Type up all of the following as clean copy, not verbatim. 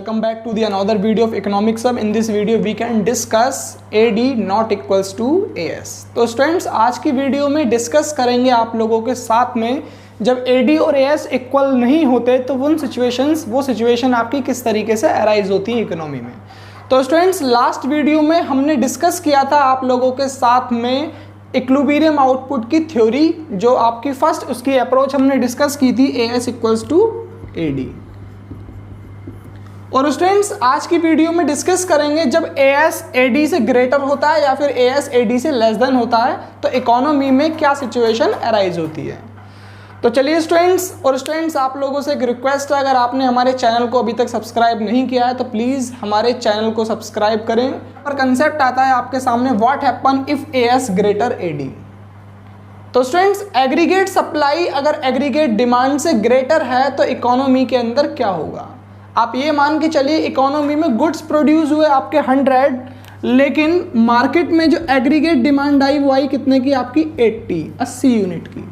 welcome back to the another video of economics sub. In this video we can discuss AD not equals to AS. तो students आज की video में discuss करेंगे आप लोगों के साथ में जब AD और AS इक्वल नहीं होते तो वो सिचुएशन आपकी किस तरीके से अराइज होती है इकोनॉमी में। तो स्टूडेंट्स लास्ट वीडियो में हमने डिस्कस किया था आप लोगों के साथ में इक्विलिब्रियम आउटपुट की थ्योरी, जो आपकी फर्स्ट उसकी अप्रोच हमने डिस्कस की थी AS इक्वल्स टू AD। और स्टूडेंट्स आज की वीडियो में डिस्कस करेंगे जब AS AD से ग्रेटर होता है या फिर AS AD से लेस देन होता है तो इकोनॉमी में क्या सिचुएशन अराइज होती है। तो चलिए स्टूडेंट्स आप लोगों से एक रिक्वेस्ट है, अगर आपने हमारे चैनल को अभी तक सब्सक्राइब नहीं किया है तो प्लीज़ हमारे चैनल को सब्सक्राइब करें। और कंसेप्ट आता है आपके सामने what happen if AS greater AD। तो स्टूडेंट्स एग्रीगेट सप्लाई अगर एग्रीगेट डिमांड से ग्रेटर है तो इकोनॉमी के अंदर क्या होगा। आप ये मान के चलिए इकोनॉमी में गुड्स प्रोड्यूस हुए आपके 100, लेकिन मार्केट में जो एग्रीगेट डिमांड आई वो आई कितने की, आपकी 80 यूनिट की।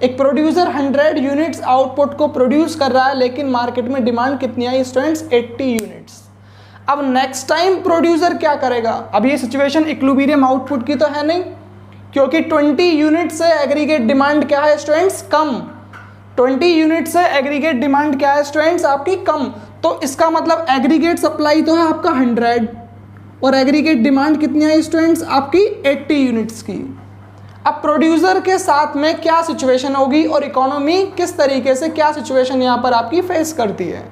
एक प्रोड्यूसर 100 यूनिट्स आउटपुट को प्रोड्यूस कर रहा है लेकिन मार्केट में डिमांड कितनी आई स्टूडेंट्स, 80 यूनिट्स। अब नेक्स्ट टाइम प्रोड्यूसर क्या करेगा। अब ये सिचुएशन इक्विलिब्रियम आउटपुट की तो है नहीं, क्योंकि 20 यूनिट से एग्रीगेट डिमांड क्या है स्टूडेंट्स, कम। 20 यूनिट से एग्रीगेट डिमांड क्या है स्टूडेंट्स, आपकी कम। तो इसका मतलब एग्रीगेट सप्लाई तो है आपका 100 और एग्रीगेट डिमांड कितनी है स्टूडेंट्स, आपकी 80 यूनिट्स की। अब प्रोड्यूसर के साथ में क्या सिचुएशन होगी और इकोनॉमी किस तरीके से क्या सिचुएशन यहाँ पर आपकी फेस करती है।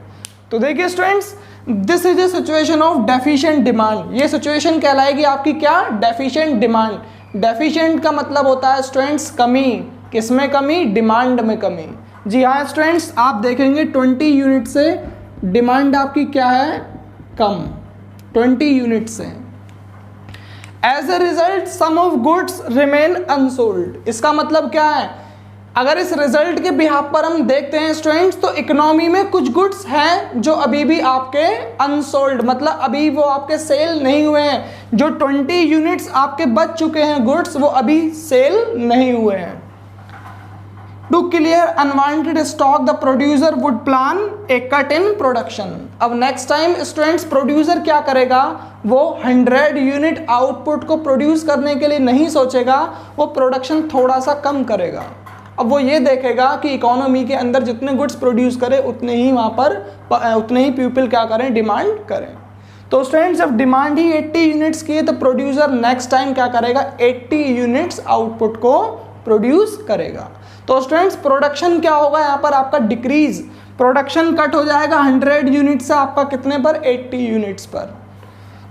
तो देखिए students, this is a situation of deficient demand. ये सिचुएशन कहलाएगी आपकी क्या, डेफिशिएंट डिमांड। डेफिशिएंट का मतलब होता है स्टूडेंट्स कमी। किसमें कमी, डिमांड में कमी। जी हाँ स्टूडेंट्स, आप देखेंगे 20 यूनिट से डिमांड आपकी क्या है, कम 20 यूनिट से। As a result some of goods remain unsold. इसका मतलब क्या है, अगर इस रिजल्ट के बिहाफ पर हम देखते हैं स्टूडेंट्स तो इकोनॉमी में कुछ गुड्स हैं जो अभी भी आपके अनसोल्ड, मतलब अभी वो आपके सेल नहीं हुए हैं। जो 20 यूनिट्स आपके बच चुके हैं गुड्स वो अभी सेल नहीं हुए हैं। To clear unwanted stock, the producer would plan a cut in production. अब next time students producer क्या करेगा, वो 100 यूनिट आउटपुट को प्रोड्यूस करने के लिए नहीं सोचेगा, वो प्रोडक्शन थोड़ा सा कम करेगा। अब वो ये देखेगा कि इकोनॉमी के अंदर जितने गुड्स प्रोड्यूस करें उतने ही वहाँ पर उतने ही पीपल क्या करें, डिमांड करें। तो स्टूडेंट्स जब डिमांड ही 80 यूनिट्स की है तो प्रोड्यूसर नेक्स्ट टाइम क्या करेगा, 80 यूनिट्स आउटपुट को प्रोड्यूस करेगा। तो स्टूडेंट्स प्रोडक्शन क्या होगा यहाँ पर आपका, डिक्रीज। प्रोडक्शन कट हो जाएगा 100 यूनिट से आपका कितने पर, 80 यूनिट्स पर।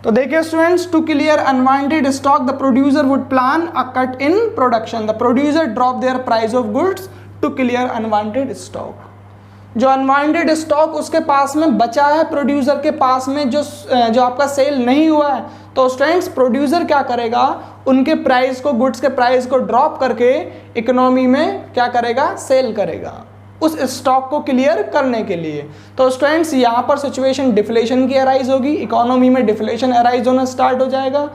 तो देखिए students, to clear unwanted stock the producer would plan a cut in production. The producer drop their price of goods to clear unwanted stock. जो अनवांटेड स्टॉक उसके पास में बचा है, प्रोड्यूसर के पास में जो आपका सेल नहीं हुआ है, तो स्टूडेंट्स प्रोड्यूसर क्या करेगा, उनके प्राइस को, गुड्स के प्राइस को ड्रॉप करके इकोनॉमी में क्या करेगा, सेल करेगा उस स्टॉक को क्लियर करने के लिए। तो स्टूडेंट्स यहाँ पर सिचुएशन डिफ्लेशन की अराइज होगी, इकोनॉमी में डिफ्लेशन अराइज होना स्टार्ट हो जाएगा।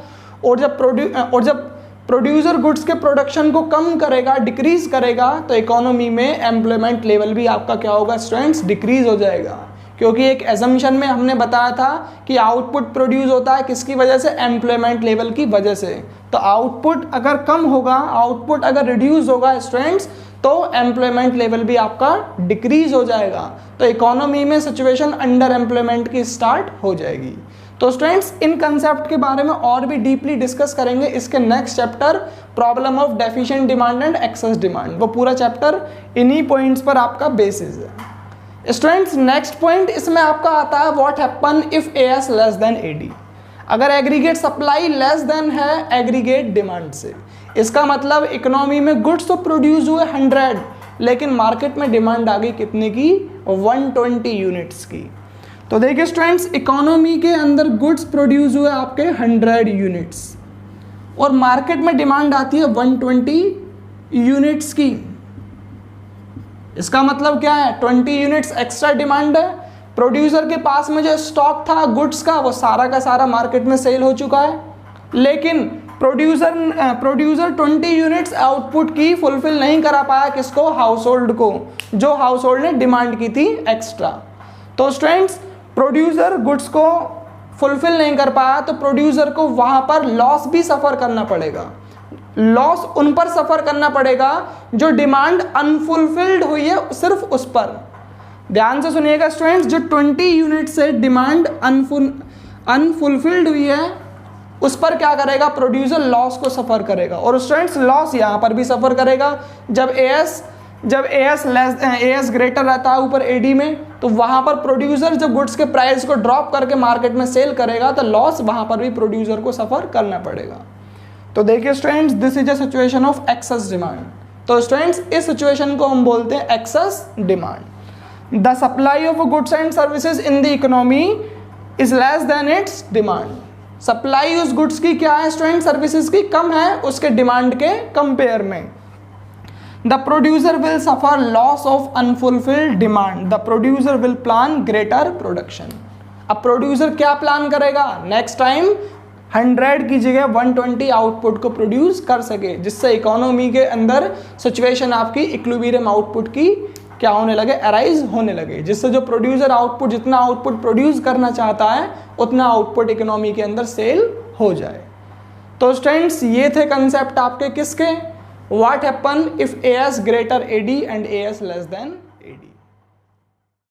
और जब प्रोड्यूसर गुड्स के प्रोडक्शन को कम करेगा, डिक्रीज करेगा, तो इकोनॉमी में एम्प्लॉयमेंट लेवल भी आपका क्या होगा स्टूडेंट्स, डिक्रीज हो जाएगा। क्योंकि एक एजम्पशन में हमने बताया था कि आउटपुट प्रोड्यूस होता है किसकी वजह से, एम्प्लॉयमेंट लेवल की वजह से। तो आउटपुट अगर कम होगा, आउटपुट अगर रिड्यूस होगा स्टूडेंट्स, तो एम्प्लॉयमेंट लेवल भी आपका डिक्रीज हो जाएगा। तो इकोनॉमी में सिचुएशन अंडर एम्प्लॉयमेंट की स्टार्ट हो जाएगी। तो स्टूडेंट्स इन कंसेप्ट के बारे में और भी डीपली डिस्कस करेंगे इसके next chapter, problem of deficient demand and excess demand. वो पूरा चैप्टर इन्हीं पॉइंट्स पर आपका बेसिस है। स्टूडेंट्स नेक्स्ट पॉइंट इसमें आपका आता है what happen if AS less than AD। अगर एग्रीगेट सप्लाई लेस देन है एग्रीगेट डिमांड से, इसका मतलब इकोनॉमी में गुड्स तो प्रोड्यूस हुए 100 लेकिन मार्केट में डिमांड आ गई कितने की, 120 यूनिट्स की। तो देखिए स्टूडेंट्स, इकोनॉमी के अंदर गुड्स प्रोड्यूस हुए आपके 100 यूनिट्स और मार्केट में डिमांड आती है 120 यूनिट्स की। इसका मतलब क्या है, 20 यूनिट्स एक्स्ट्रा डिमांड है। प्रोड्यूसर के पास में जो स्टॉक था गुड्स का वो सारा का सारा मार्केट में सेल हो चुका है, लेकिन प्रोड्यूसर 20 यूनिट्स आउटपुट की फुलफिल नहीं करा पाया, किसको, हाउस होल्ड को, जो हाउस होल्ड ने डिमांड की थी एक्स्ट्रा। तो स्टूडेंट्स प्रोड्यूसर गुड्स को फुलफिल नहीं कर पाया तो प्रोड्यूसर को वहां पर लॉस भी सफर करना पड़ेगा। लॉस उन पर सफर करना पड़ेगा जो डिमांड अनफुलफिल्ड हुई है सिर्फ उस पर। ध्यान से सुनिएगा स्टूडेंट्स, जो 20 यूनिट से डिमांड अनफुलफिल्ड हुई है उस पर क्या करेगा, प्रोड्यूसर लॉस को सफर करेगा। और स्टूडेंट्स लॉस यहां पर भी सफर करेगा। जब एएस ग्रेटर रहता है ऊपर एडी में, तो वहां पर प्रोड्यूसर जब गुड्स के प्राइस को ड्रॉप करके मार्केट में सेल करेगा तो लॉस वहां पर भी प्रोड्यूसर को सफर करना पड़ेगा। तो देखिए students, this is a situation of excess demand. तो स्टूडेंट्स इस सिचुएशन को हम बोलते हैं excess demand. The supply of goods and services in the economy is less than it's demand. Supply उस गुड्स की क्या है स्टूडेंट, सर्विसेज की कम है उसके डिमांड के कंपेयर में। The producer will suffer loss of unfulfilled demand. The producer will plan greater production. अब प्रोड्यूसर क्या प्लान करेगा, नेक्स्ट टाइम 100 की जगह 120 आउटपुट को प्रोड्यूस कर सके, जिससे इकोनॉमी के अंदर सिचुएशन आपकी इक्विलिब्रियम आउटपुट की क्या होने लगे, अराइज होने लगे, जिससे जो प्रोड्यूसर आउटपुट जितना आउटपुट प्रोड्यूस करना चाहता है उतना आउटपुट इकोनॉमी के अंदर सेल हो जाए। तो स्टूडेंट्स ये थे कंसेप्ट आपके किसके, what happen if AS greater AD and AS less then